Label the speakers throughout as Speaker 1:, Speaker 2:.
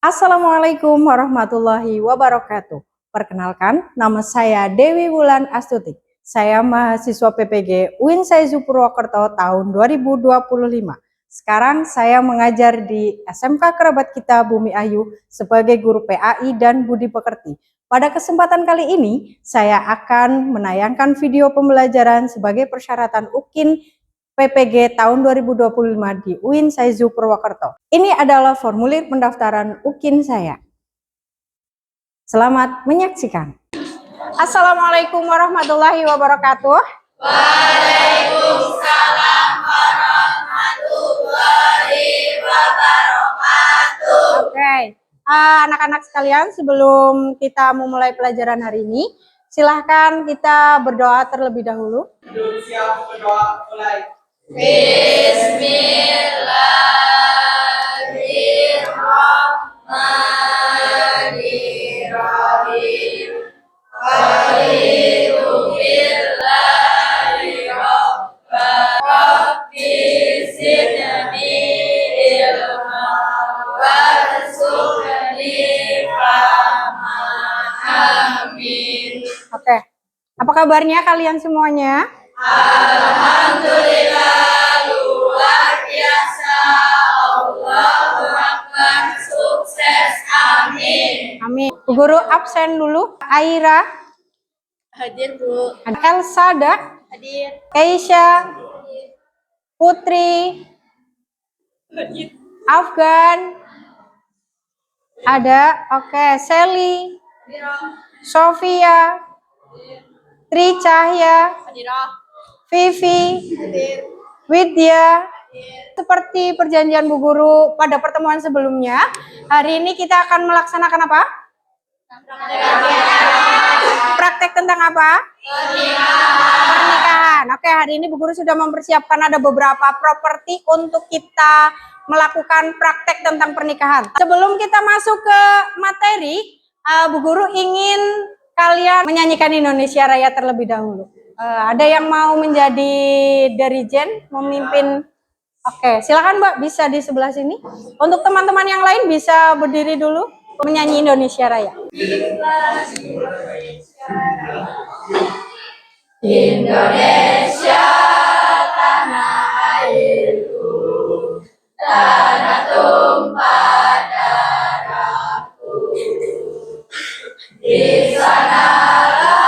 Speaker 1: Assalamualaikum warahmatullahi wabarakatuh. Perkenalkan, nama saya Dewi Wulan Astuti. Saya mahasiswa PPG UIN Saizu Purwokerto tahun 2025. Sekarang saya mengajar di SMK Kerabat Kita Bumi Ayu sebagai guru PAI dan Budi Pekerti. Pada kesempatan kali ini, saya akan menayangkan video pembelajaran sebagai persyaratan UKIN PPG tahun 2025 di UIN Saizu Purwokerto. Ini adalah formulir pendaftaran UKIN saya. Selamat menyaksikan. Assalamualaikum warahmatullahi wabarakatuh.
Speaker 2: Waalaikumsalam warahmatullahi wabarakatuh.
Speaker 1: Oke, anak-anak sekalian, sebelum kita memulai pelajaran hari ini, silahkan kita berdoa terlebih dahulu.
Speaker 2: Siap berdoa mulai. Bismillahirrahmanirrahim. Rabbi zidni ilma warzuqni fahma. Amin.
Speaker 1: Oke, apa kabarnya kalian semuanya?
Speaker 2: Alhamdulillah, luar biasa. Allahu Akbar, sukses. Amin.
Speaker 1: Amin. Bu Guru absen dulu. Aira,
Speaker 2: Hadir, Bu.
Speaker 1: Elsa ada,
Speaker 2: Hadir.
Speaker 1: Keisha, Putri, Afgan, ada. Oke, Sally, Sofia, Tri Cahya, Vivi, Widya. Seperti perjanjian Bu Guru pada pertemuan sebelumnya, hari ini kita akan melaksanakan apa? Praktek tentang apa? Pernikahan. Oke, hari ini Bu Guru sudah mempersiapkan ada beberapa properti untuk kita melakukan praktek tentang pernikahan. Sebelum kita masuk ke materi, Bu Guru ingin kalian menyanyikan Indonesia Raya terlebih dahulu. Ada yang mau menjadi dirijen, memimpin? Oke, silakan Mbak, bisa di sebelah sini. Untuk teman-teman yang lain bisa berdiri dulu menyanyi Indonesia Raya.
Speaker 2: Indonesia tanah airku, tanah tumpah darahku. Di sanalah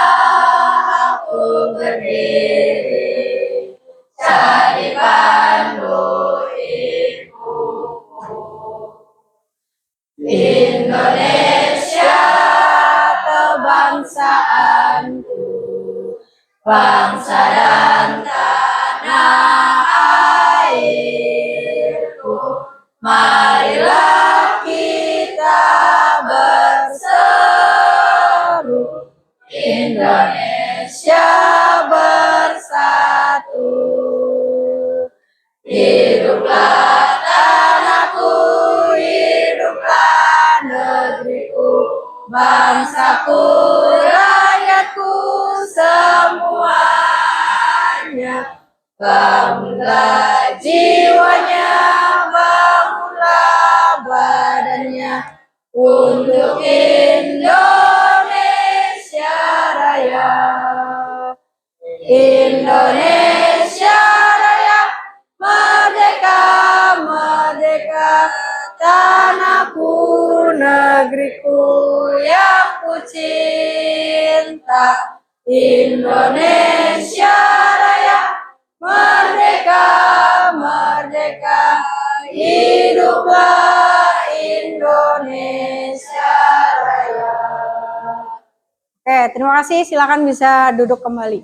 Speaker 2: aku berdiri, jadi pandu ibuku. Indonesia kebangsaanku, bangsa dan tanah airku. Marilah kita berseru, Indonesia bersatu. Hiduplah tanahku, hiduplah negeriku, bangsaku, rakyatku semuanya. Bangunlah jiwanya, bangunlah badannya, untuk Indonesia Raya. Indonesia Raya, merdeka, merdeka, tanahku, negeriku yang ku cinta. Indonesia Raya, merdeka, merdeka, hiduplah Indonesia Raya.
Speaker 1: Oke, terima kasih. Silakan bisa duduk kembali.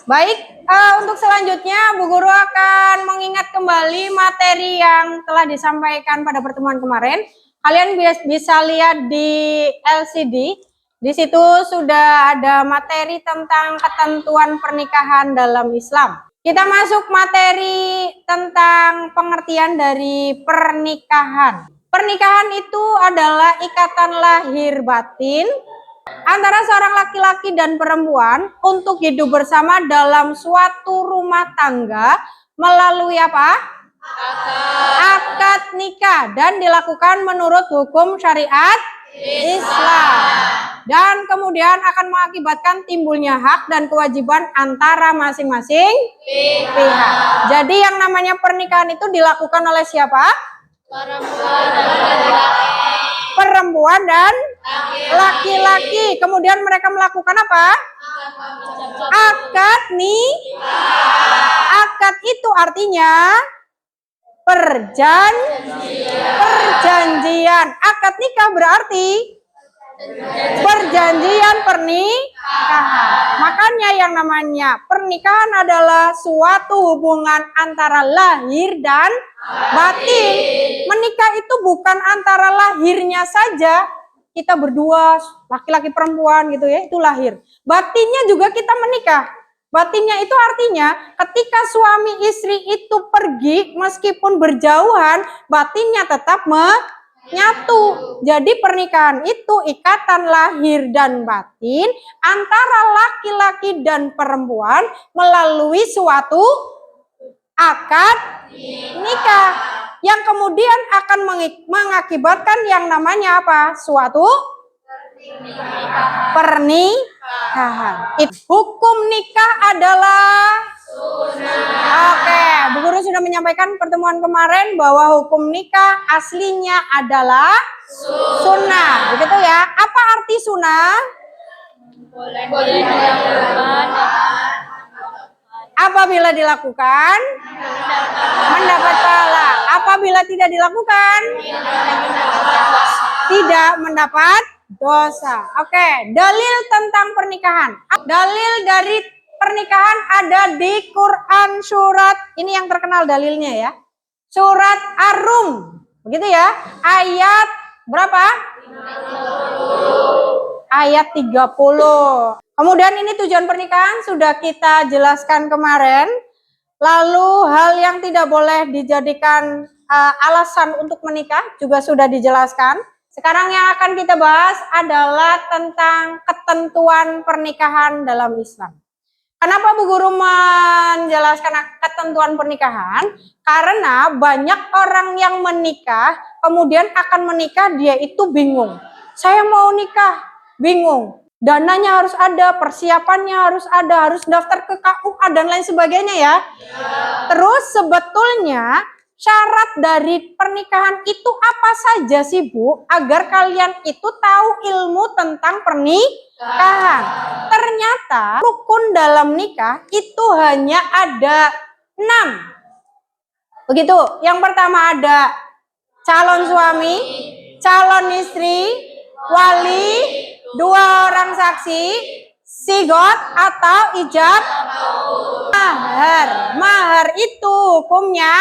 Speaker 1: Baik, untuk selanjutnya Bu Guru akan mengingat kembali materi yang telah disampaikan pada pertemuan kemarin. Kalian bisa lihat di LCD. Di situ sudah ada materi tentang ketentuan pernikahan dalam Islam. Kita masuk materi tentang pengertian dari pernikahan. Pernikahan itu adalah ikatan lahir batin antara seorang laki-laki dan perempuan untuk hidup bersama dalam suatu rumah tangga melalui apa? akad nikah dan dilakukan menurut hukum syariat Islam. Dan kemudian akan mengakibatkan timbulnya hak dan kewajiban antara masing-masing pihak. Jadi yang namanya pernikahan itu dilakukan oleh siapa? Perempuan dan laki-laki. Kemudian mereka melakukan apa? Akad akad itu artinya perjanjian. Akad nikah berarti perjanjian pernikahan. Makanya yang namanya pernikahan adalah suatu hubungan antara lahir dan batin. Menikah itu bukan antara lahirnya saja, kita berdua, laki-laki perempuan gitu ya, itu lahir. Batinnya juga kita menikah. Batinnya itu artinya ketika suami istri itu pergi meskipun berjauhan, batinnya tetap menyatu. Jadi pernikahan itu ikatan lahir dan batin antara laki-laki dan perempuan melalui suatu akad nikah yang kemudian akan mengakibatkan yang namanya apa? Suatu pernikahan. Hukum nikah adalah sunnah. Oke, Bu Guru sudah menyampaikan pertemuan kemarin bahwa hukum nikah aslinya adalah sunnah. Begitu ya. Apa arti sunnah?
Speaker 2: Boleh dilakukan.
Speaker 1: Apabila dilakukan mendapat pahala. Apabila tidak dilakukan tidak mendapat dosa. Oke, dalil tentang pernikahan. Dalil dari pernikahan ada di Quran surat, ini yang terkenal dalilnya ya. Surat Ar-Rum. Begitu ya. Ayat berapa? 30. Ayat 30. Kemudian ini tujuan pernikahan sudah kita jelaskan kemarin. Lalu hal yang tidak boleh dijadikan alasan untuk menikah juga sudah dijelaskan. Sekarang yang akan kita bahas adalah tentang ketentuan pernikahan dalam Islam. Kenapa Bu Guru menjelaskan ketentuan pernikahan? Karena banyak orang yang menikah, kemudian akan menikah dia itu bingung. Saya mau nikah, bingung. Dananya harus ada, persiapannya harus ada, harus daftar ke KUA dan lain sebagainya ya. Terus sebetulnya syarat dari pernikahan itu apa saja sih Bu? Agar kalian itu tahu ilmu tentang pernikahan. Ternyata rukun dalam nikah itu hanya ada 6. Begitu. Yang pertama ada calon suami, calon istri, wali, 2 orang saksi, sigot atau ijab, mahar. Mahar itu hukumnya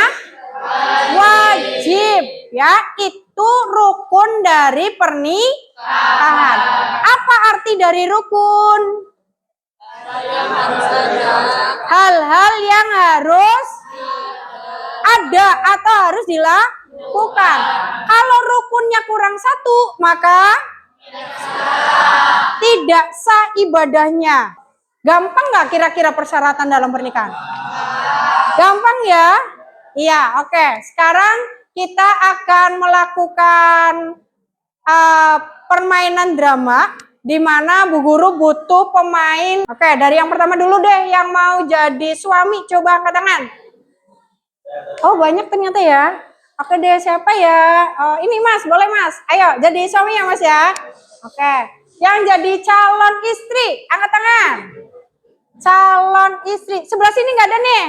Speaker 1: wajib ya, itu rukun dari pernikahan. Apa arti dari rukun? Hal-hal yang harus ada atau harus dilakukan. Kalau rukunnya kurang 1, maka tidak sah ibadahnya. Gampang nggak kira-kira persyaratan dalam pernikahan? Gampang ya? Iya, oke. Sekarang kita akan melakukan permainan drama di mana Bu Guru butuh pemain. Oke, dari yang pertama dulu deh, yang mau jadi suami, coba angkat tangan. Oh, banyak ternyata ya. Oke deh, siapa ya? Oh, ini Mas, boleh Mas. Ayo, jadi suami ya Mas ya. Oke. Yang jadi calon istri, angkat tangan. Calon istri. Sebelah sini nggak ada nih.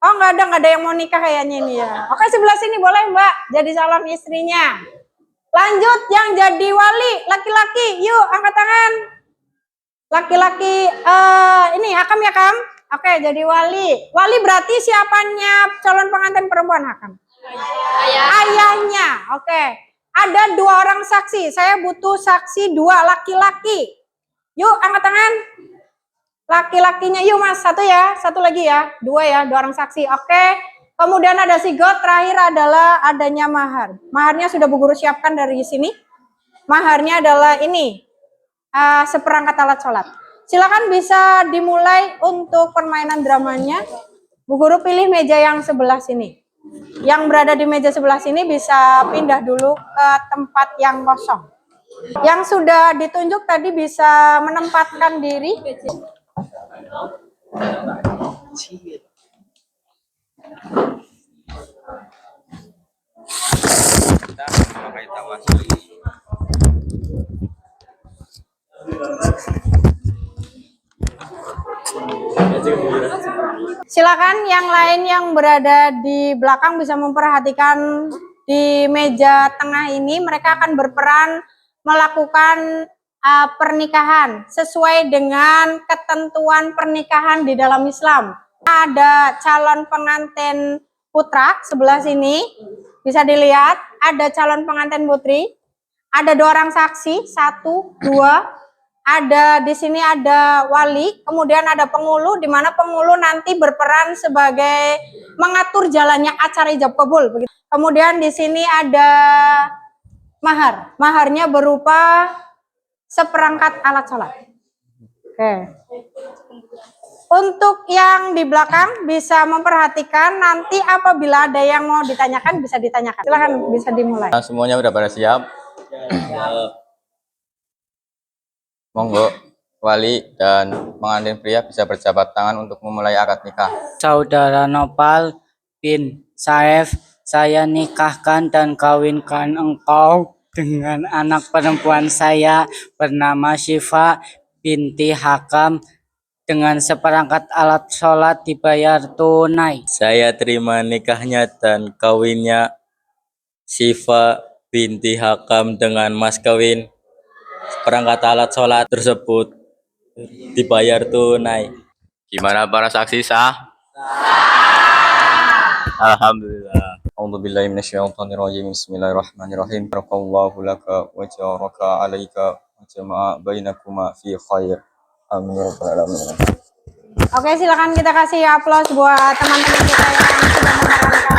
Speaker 1: Oh, nggak ada yang mau nikah kayaknya ini ya. Oke, sebelah sini boleh Mbak, jadi calon istrinya. Lanjut, yang jadi wali, laki-laki. Yuk, angkat tangan. Laki-laki, ini Hakam ya Kam? Oke, jadi wali. Wali berarti siapanya calon pengantin perempuan Hakam? Ayahnya. Oke. Ada 2 orang saksi. Saya butuh saksi 2 laki-laki. Yuk, angkat tangan. Laki-lakinya, yuk Mas. 1 ya. 1 lagi ya. 2 ya, 2 orang saksi. Oke. Kemudian ada sigot. Terakhir adalah adanya mahar. Maharnya sudah Bu Guru siapkan dari sini. Maharnya adalah ini. Seperangkat alat sholat. Silakan bisa dimulai untuk permainan dramanya. Bu Guru pilih meja yang sebelah sini. Yang berada di meja sebelah sini bisa pindah dulu ke tempat yang kosong. Yang sudah ditunjuk tadi bisa menempatkan diri. Silakan yang lain yang berada di belakang bisa memperhatikan di meja tengah ini. Mereka akan berperan melakukan pernikahan sesuai dengan ketentuan pernikahan di dalam Islam. Ada calon pengantin putra sebelah sini, bisa dilihat. Ada calon pengantin putri. Ada 2 orang saksi, 1, 2. Ada di sini ada wali, kemudian ada pengulu, di mana pengulu nanti berperan sebagai mengatur jalannya acara ijab kabul. Kemudian di sini ada mahar. Maharnya berupa seperangkat alat sholat. Oke. Untuk yang di belakang bisa memperhatikan, nanti apabila ada yang mau ditanyakan bisa ditanyakan. Silakan, bisa dimulai.
Speaker 3: Semuanya udah pada siap. Monggo, wali dan pengantin pria bisa berjabat tangan untuk memulai akad nikah.
Speaker 4: Saudara Nopal bin Saif, saya nikahkan dan kawinkan engkau dengan anak perempuan saya bernama Syifa binti Hakam dengan seperangkat alat sholat dibayar tunai.
Speaker 3: Saya terima nikahnya dan kawinnya Syifa binti Hakam dengan mas kawin. Perangkat alat sholat tersebut dibayar tunai. Gimana para saksi sah? Alhamdulillah. A'udzubillahi minasyaitonirrajim. Bismillahirrahmanirrahim. Barakallahu laka wa jaraka 'alaika wa jama'a bainakuma fi khair. Amin ya rabbal alamin.
Speaker 1: Oke, silakan kita kasih aplaus buat teman-teman kita yang sudah memerankan.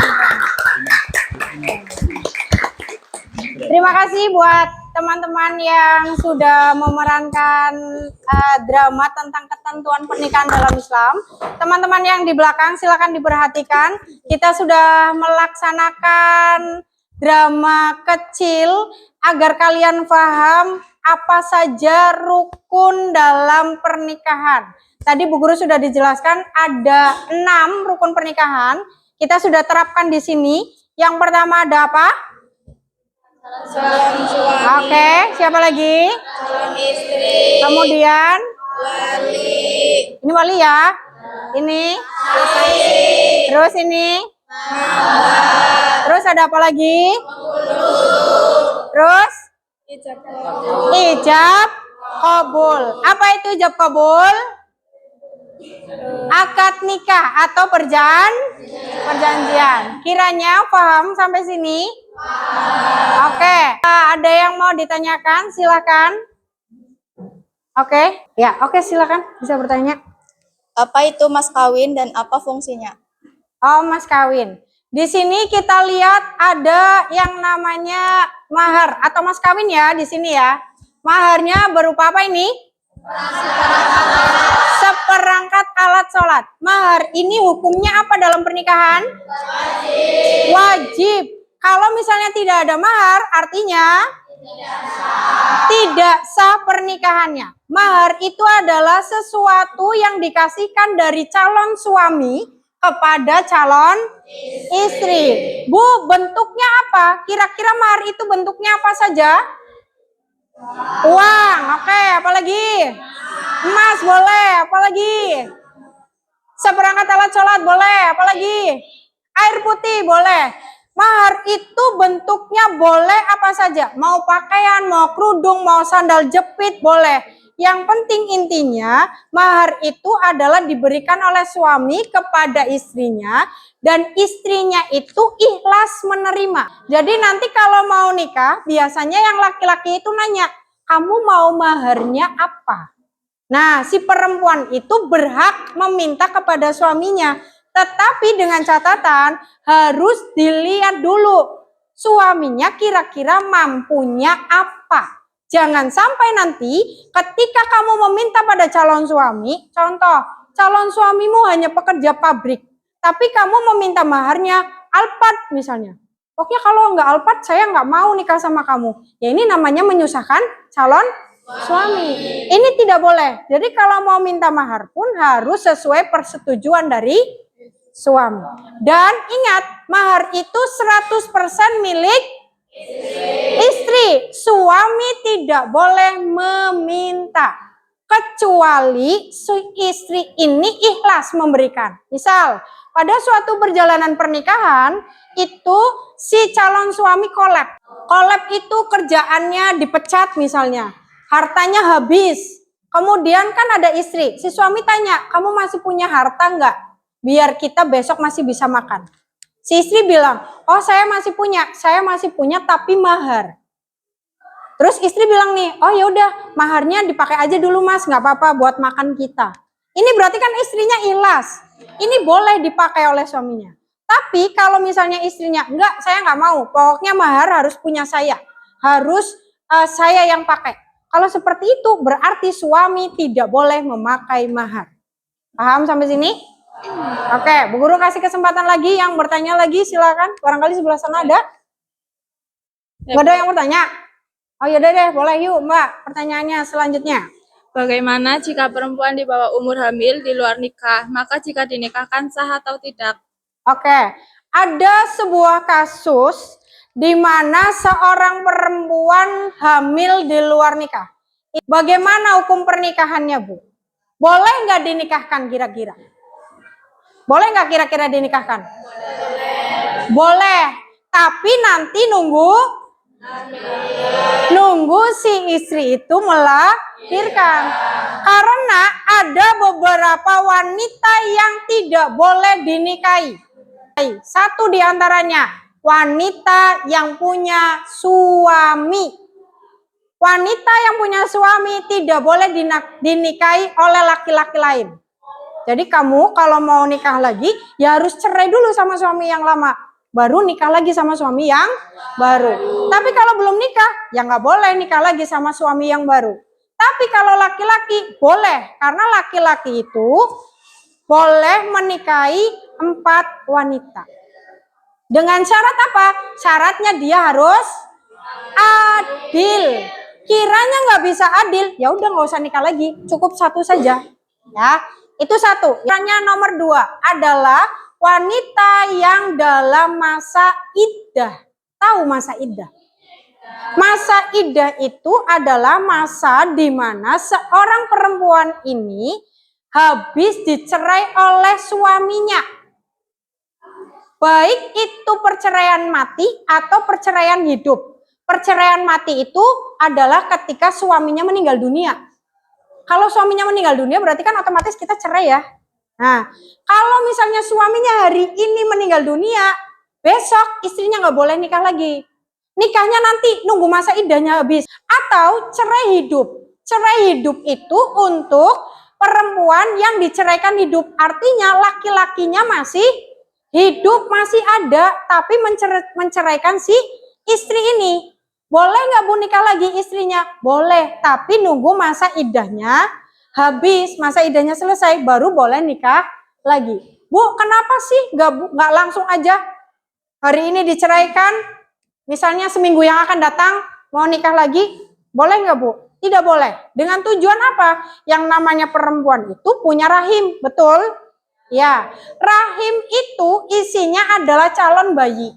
Speaker 1: Terima kasih buat teman-teman yang sudah memerankan drama tentang ketentuan pernikahan dalam Islam. Teman-teman yang di belakang silakan diperhatikan. Kita sudah melaksanakan drama kecil agar kalian paham apa saja rukun dalam pernikahan. Tadi Bu Guru sudah dijelaskan ada 6 rukun pernikahan. Kita sudah terapkan di sini. Yang pertama ada apa?
Speaker 2: Calon suami.
Speaker 1: Oke, siapa lagi?
Speaker 2: Calon istri.
Speaker 1: Kemudian
Speaker 2: Wali.
Speaker 1: ini wali ya. Ini. Terus ini. Terus ada apa lagi? Terus
Speaker 2: Ijab kabul.
Speaker 1: ijab kabul. Apa itu ijab kabul? Akad nikah atau perjanjian. Kiranya paham sampai sini? Oke. Ada yang mau ditanyakan? Silakan. Oke. Ya, oke, silakan bisa bertanya.
Speaker 2: Apa itu mas kawin dan apa fungsinya?
Speaker 1: Oh, mas kawin. Di sini kita lihat ada yang namanya mahar atau mas kawin ya di sini ya. Maharnya berupa apa ini? Seperangkat alat sholat. Mahar ini hukumnya apa dalam pernikahan? Wajib. Kalau misalnya tidak ada mahar, artinya tidak sah pernikahannya. Mahar itu adalah sesuatu yang dikasihkan dari calon suami kepada calon istri. Bu, bentuknya apa? Kira-kira mahar itu bentuknya apa saja? Uang, oke, apalagi? Emas boleh, apalagi? Seperangkat alat sholat boleh, apalagi? Air putih boleh. Mahar itu bentuknya boleh apa saja. Mau pakaian, mau kerudung, mau sandal jepit boleh. Yang penting intinya mahar itu adalah diberikan oleh suami kepada istrinya dan istrinya itu ikhlas menerima. Jadi nanti kalau mau nikah biasanya yang laki-laki itu nanya, kamu mau maharnya apa? Nah, si perempuan itu berhak meminta kepada suaminya. Tetapi dengan catatan harus dilihat dulu suaminya kira-kira mampunya apa. Jangan sampai nanti ketika kamu meminta pada calon suami, contoh calon suamimu hanya pekerja pabrik, tapi kamu meminta maharnya Alphard misalnya. Pokoknya kalau nggak Alphard saya nggak mau nikah sama kamu. Ya ini namanya menyusahkan calon suami. Ini tidak boleh. Jadi kalau mau minta mahar pun harus sesuai persetujuan dari suami. Dan ingat, mahar itu 100% milik istri. Suami tidak boleh meminta. Kecuali si istri ini ikhlas memberikan. Misal, pada suatu perjalanan pernikahan, itu si calon suami kolab. Kolab itu kerjaannya dipecat misalnya. Hartanya habis. Kemudian kan ada istri. Si suami tanya, kamu masih punya harta enggak? Biar kita besok masih bisa makan. Si istri bilang, oh saya masih punya tapi mahar. Terus istri bilang nih, oh ya udah maharnya dipakai aja dulu mas, nggak apa-apa buat makan kita. Ini berarti kan istrinya ikhlas. Ini boleh dipakai oleh suaminya. Tapi kalau misalnya istrinya, enggak saya nggak mau, pokoknya mahar harus punya saya. Harus saya yang pakai. Kalau seperti itu berarti suami tidak boleh memakai mahar. Paham sampai sini? Oke, Bu Guru kasih kesempatan lagi yang bertanya lagi silakan. Barangkali sebelah sana ada? Nggak ada yang bertanya? Oh yaudah deh, boleh yuk Mbak. Pertanyaannya selanjutnya.
Speaker 2: Bagaimana jika perempuan di bawah umur hamil di luar nikah? Maka jika dinikahkan sah atau tidak?
Speaker 1: Oke, ada sebuah kasus di mana seorang perempuan hamil di luar nikah. Bagaimana hukum pernikahannya Bu? Boleh nggak dinikahkan kira-kira? Boleh nggak kira-kira dinikahkan? Boleh, tapi nanti nunggu si istri itu melahirkan. Karena ada beberapa wanita yang tidak boleh dinikahi. Satu diantaranya, wanita yang punya suami. Wanita yang punya suami tidak boleh dinikahi oleh laki-laki lain. Jadi kamu kalau mau nikah lagi, ya harus cerai dulu sama suami yang lama. Baru nikah lagi sama suami yang baru. Tapi kalau belum nikah, ya nggak boleh nikah lagi sama suami yang baru. Tapi kalau laki-laki, boleh. Karena laki-laki itu boleh menikahi 4 wanita. Dengan syarat apa? Syaratnya dia harus adil. Kiranya nggak bisa adil, ya udah nggak usah nikah lagi. Cukup 1 saja. Ya, itu 1. Yang nomor 2 adalah wanita yang dalam masa iddah. Tahu masa iddah? Masa iddah itu adalah masa di mana seorang perempuan ini habis dicerai oleh suaminya. Baik itu perceraian mati atau perceraian hidup. Perceraian mati itu adalah ketika suaminya meninggal dunia. Kalau suaminya meninggal dunia berarti kan otomatis kita cerai ya. Nah, kalau misalnya suaminya hari ini meninggal dunia, besok istrinya nggak boleh nikah lagi. Nikahnya nanti nunggu masa iddahnya habis. Atau cerai hidup. Cerai hidup itu untuk perempuan yang diceraikan hidup. Artinya laki-lakinya masih hidup, masih ada, tapi menceraikan si istri ini. Boleh nggak Bu nikah lagi istrinya? Boleh, tapi nunggu masa iddahnya habis, masa iddahnya selesai, baru boleh nikah lagi. Bu, kenapa sih nggak langsung aja hari ini diceraikan? Misalnya seminggu yang akan datang mau nikah lagi, boleh nggak Bu? Tidak boleh. Dengan tujuan apa? Yang namanya perempuan itu punya rahim, betul? Ya, rahim itu isinya adalah calon bayi.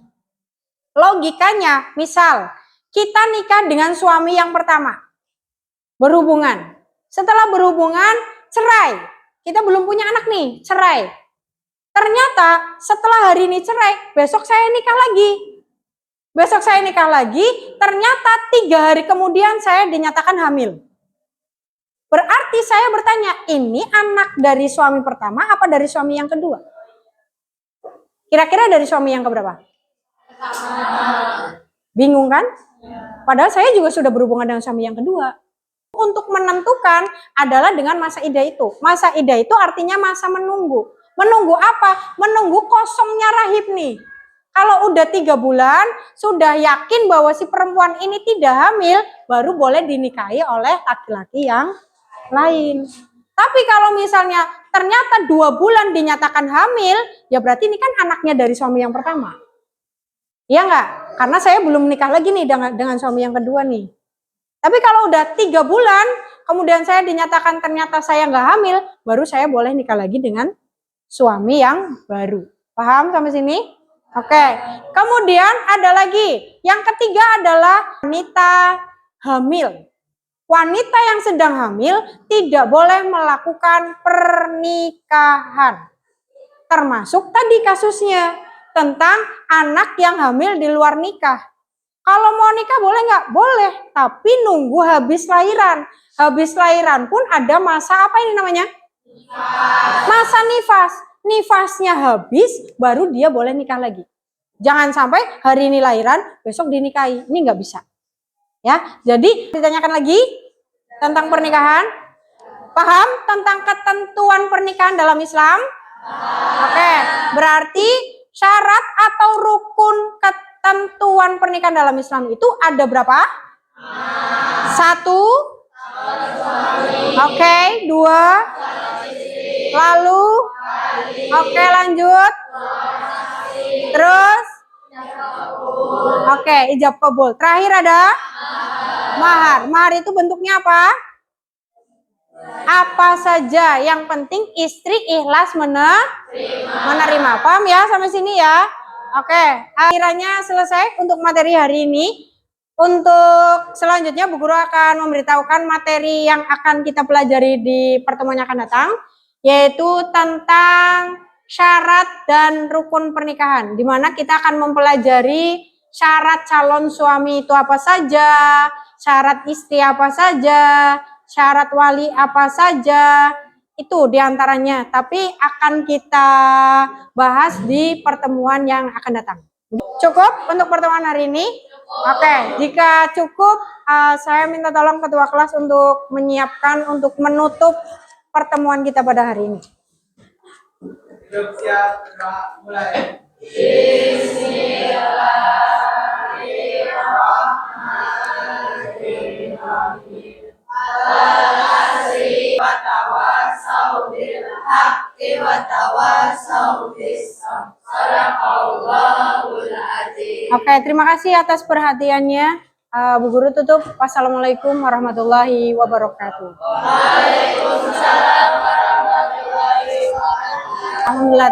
Speaker 1: Logikanya, misal kita nikah dengan suami yang pertama, berhubungan. Setelah berhubungan, cerai. Kita belum punya anak nih, cerai. Ternyata setelah hari ini cerai, besok saya nikah lagi. Besok saya nikah lagi, ternyata 3 hari kemudian saya dinyatakan hamil. Berarti saya bertanya, ini anak dari suami pertama apa dari suami yang kedua? Kira-kira dari suami yang keberapa? Bingung kan? Padahal saya juga sudah berhubungan dengan suami yang kedua. Untuk menentukan adalah dengan masa iddah itu. Masa iddah itu artinya masa menunggu. Menunggu apa? Menunggu kosongnya rahim nih. Kalau udah 3 bulan, sudah yakin bahwa si perempuan ini tidak hamil, baru boleh dinikahi oleh laki-laki yang lain. Tapi kalau misalnya ternyata 2 bulan dinyatakan hamil, ya berarti ini kan anaknya dari suami yang pertama. Iya nggak? Karena saya belum menikah lagi nih dengan suami yang kedua nih. Tapi kalau udah 3 bulan, kemudian saya dinyatakan ternyata saya nggak hamil, baru saya boleh nikah lagi dengan suami yang baru. Paham sampai sini? Oke. Kemudian ada lagi. Yang ketiga adalah wanita hamil. Wanita yang sedang hamil tidak boleh melakukan pernikahan. Termasuk tadi kasusnya tentang anak yang hamil di luar nikah. Kalau mau nikah boleh nggak? Boleh, tapi nunggu habis lahiran. Habis lahiran pun ada masa apa ini namanya? Masa nifas. Nifasnya habis, baru dia boleh nikah lagi. Jangan sampai hari ini lahiran, besok dinikahi. Ini nggak bisa. Ya, jadi ditanyakan lagi tentang pernikahan. Paham tentang ketentuan pernikahan dalam Islam? Oke, berarti syarat atau rukun ketentuan pernikahan dalam Islam itu ada berapa? 1. Oke, 2. Lalu, oke lanjut. Terus, oke, ijab kabul. Terakhir ada mahar. Mahar itu bentuknya apa? Apa saja, yang penting istri ikhlas menerima. Paham ya sampai sini ya? Oke, akhirnya selesai untuk materi hari ini. Untuk selanjutnya Bu Guru akan memberitahukan materi yang akan kita pelajari di pertemuan yang akan datang, yaitu tentang syarat dan rukun pernikahan, di mana kita akan mempelajari syarat calon suami itu apa saja, syarat istri apa saja, syarat wali apa saja, itu diantaranya. Tapi akan kita bahas di pertemuan yang akan datang. Cukup untuk pertemuan hari ini? Oke, jika cukup, saya minta tolong ketua kelas untuk menyiapkan untuk menutup pertemuan kita pada hari ini.
Speaker 5: Siap, mulai.
Speaker 1: Oke, terima kasih atas perhatiannya. Bu Guru tutup. Wassalamualaikum warahmatullahi wabarakatuh. Waalaikumsalam warahmatullahi wabarakatuh. Alhamdulillah.